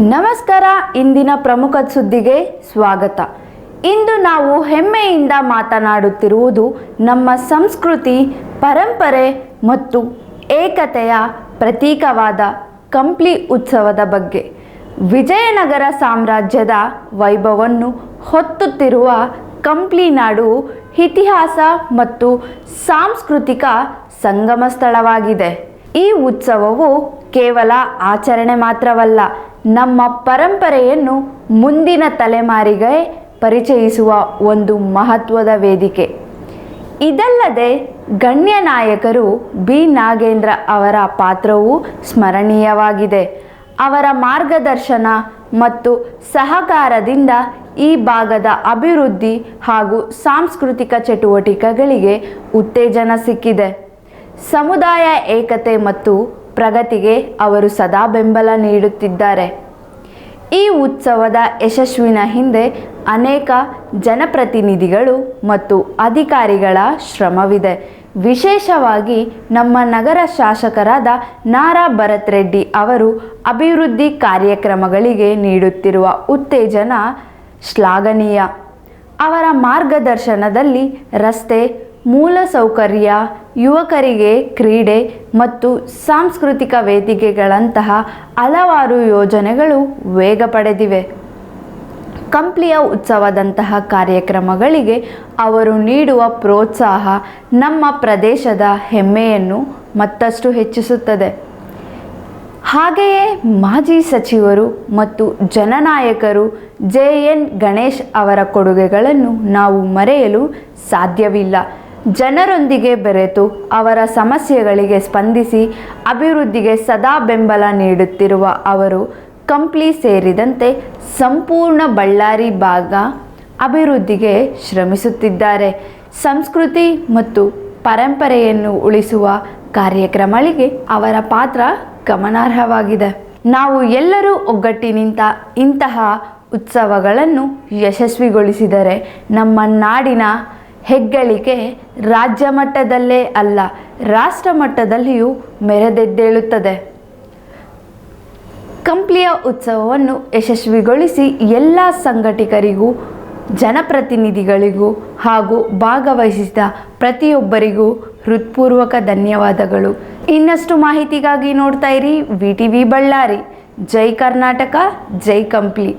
ನಮಸ್ಕಾರ. ಇಂದಿನ ಪ್ರಮುಖ ಸುದ್ದಿಗೆ ಸ್ವಾಗತ. ಇಂದು ನಾವು ಹೆಮ್ಮೆಯಿಂದ ಮಾತನಾಡುತ್ತಿರುವುದು ನಮ್ಮ ಸಂಸ್ಕೃತಿ, ಪರಂಪರೆ ಮತ್ತು ಏಕತೆಯ ಪ್ರತೀಕವಾದ ಕಂಪ್ಲಿ ಉತ್ಸವದ ಬಗ್ಗೆ. ವಿಜಯನಗರ ಸಾಮ್ರಾಜ್ಯದ ವೈಭವವನ್ನು ಹೊತ್ತುತ್ತಿರುವ ಕಂಪ್ಲಿ ನಾಡು ಇತಿಹಾಸ ಮತ್ತು ಸಾಂಸ್ಕೃತಿಕ ಸಂಗಮ ಸ್ಥಳವಾಗಿದೆ. ಈ ಉತ್ಸವವು ಕೇವಲ ಆಚರಣೆ ಮಾತ್ರವಲ್ಲ, ನಮ್ಮ ಪರಂಪರೆಯನ್ನು ಮುಂದಿನ ತಲೆಮಾರಿಗೆ ಪರಿಚಯಿಸುವ ಒಂದು ಮಹತ್ವದ ವೇದಿಕೆ. ಇದಲ್ಲದೆ ಗಣ್ಯ ನಾಯಕರು ಬಿ ನಾಗೇಂದ್ರ ಅವರ ಪಾತ್ರವು ಸ್ಮರಣೀಯವಾಗಿದೆ. ಅವರ ಮಾರ್ಗದರ್ಶನ ಮತ್ತು ಸಹಕಾರದಿಂದ ಈ ಭಾಗದ ಅಭಿವೃದ್ಧಿ ಹಾಗೂ ಸಾಂಸ್ಕೃತಿಕ ಚಟುವಟಿಕೆಗಳಿಗೆ ಉತ್ತೇಜನ ಸಿಕ್ಕಿದೆ. ಸಮುದಾಯ ಏಕತೆ ಮತ್ತು ಪ್ರಗತಿಗೆ ಅವರು ಸದಾ ಬೆಂಬಲ ನೀಡುತ್ತಿದ್ದಾರೆ. ಈ ಉತ್ಸವದ ಯಶಸ್ವಿನ ಹಿಂದೆ ಅನೇಕ ಜನಪ್ರತಿನಿಧಿಗಳು ಮತ್ತು ಅಧಿಕಾರಿಗಳ ಶ್ರಮವಿದೆ. ವಿಶೇಷವಾಗಿ ನಮ್ಮ ನಗರ ಶಾಸಕರಾದ ನಾರಾ ಭರತ್ ರೆಡ್ಡಿ ಅವರು ಅಭಿವೃದ್ಧಿ ಕಾರ್ಯಕ್ರಮಗಳಿಗೆ ನೀಡುತ್ತಿರುವ ಉತ್ತೇಜನ ಶ್ಲಾಘನೀಯ. ಅವರ ಮಾರ್ಗದರ್ಶನದಲ್ಲಿ ರಸ್ತೆ, ಮೂಲಸೌಕರ್ಯ, ಯುವಕರಿಗೆ ಕ್ರೀಡೆ ಮತ್ತು ಸಾಂಸ್ಕೃತಿಕ ವೇದಿಕೆಗಳಂತಹ ಹಲವಾರು ಯೋಜನೆಗಳು ವೇಗ ಪಡೆದಿವೆ. ಕಂಪ್ಲಿಯ ಉತ್ಸವದಂತಹ ಕಾರ್ಯಕ್ರಮಗಳಿಗೆ ಅವರು ನೀಡುವ ಪ್ರೋತ್ಸಾಹ ನಮ್ಮ ಪ್ರದೇಶದ ಹೆಮ್ಮೆಯನ್ನು ಮತ್ತಷ್ಟು ಹೆಚ್ಚಿಸುತ್ತದೆ. ಹಾಗೆಯೇ ಮಾಜಿ ಸಚಿವರು ಮತ್ತು ಜನನಾಯಕರು JN ಗಣೇಶ್ ಅವರ ಕೊಡುಗೆಗಳನ್ನು ನಾವು ಮರೆಯಲು ಸಾಧ್ಯವಿಲ್ಲ. ಜನರೊಂದಿಗೆ ಬೆರೆತು ಅವರ ಸಮಸ್ಯೆಗಳಿಗೆ ಸ್ಪಂದಿಸಿ ಅಭಿವೃದ್ಧಿಗೆ ಸದಾ ಬೆಂಬಲ ನೀಡುತ್ತಿರುವ ಅವರು ಕಂಪ್ಲಿ ಸೇರಿದಂತೆ ಸಂಪೂರ್ಣ ಬಳ್ಳಾರಿ ಭಾಗ ಅಭಿವೃದ್ಧಿಗೆ ಶ್ರಮಿಸುತ್ತಿದ್ದಾರೆ. ಸಂಸ್ಕೃತಿ ಮತ್ತು ಪರಂಪರೆಯನ್ನು ಉಳಿಸುವ ಕಾರ್ಯಕ್ರಮಗಳಿಗೆ ಅವರ ಪಾತ್ರ ಗಮನಾರ್ಹವಾಗಿದೆ. ನಾವು ಎಲ್ಲರೂ ಒಗ್ಗಟ್ಟಿನಿಂದ ಇಂತಹ ಉತ್ಸವಗಳನ್ನು ಯಶಸ್ವಿಗೊಳಿಸಿದರೆ ನಮ್ಮ ನಾಡಿನ ಹೆಗ್ಗಳಿಕೆ ರಾಜ್ಯ ಮಟ್ಟದಲ್ಲೇ ಅಲ್ಲ, ರಾಷ್ಟ್ರ ಮಟ್ಟದಲ್ಲಿಯೂ ಮೆರೆದೆದ್ದೇಳುತ್ತದೆ. ಕಂಪ್ಲಿಯ ಉತ್ಸವವನ್ನು ಯಶಸ್ವಿಗೊಳಿಸಿ ಎಲ್ಲ ಸಂಘಟಕರಿಗೂ, ಜನಪ್ರತಿನಿಧಿಗಳಿಗೂ ಹಾಗೂ ಭಾಗವಹಿಸಿದ ಪ್ರತಿಯೊಬ್ಬರಿಗೂ ಹೃತ್ಪೂರ್ವಕ ಧನ್ಯವಾದಗಳು. ಇನ್ನಷ್ಟು ಮಾಹಿತಿಗಾಗಿ ನೋಡ್ತಾ ಇರಿ VTV ಬಳ್ಳಾರಿ. ಜೈ ಕರ್ನಾಟಕ, ಜೈ ಕಂಪ್ಲಿ.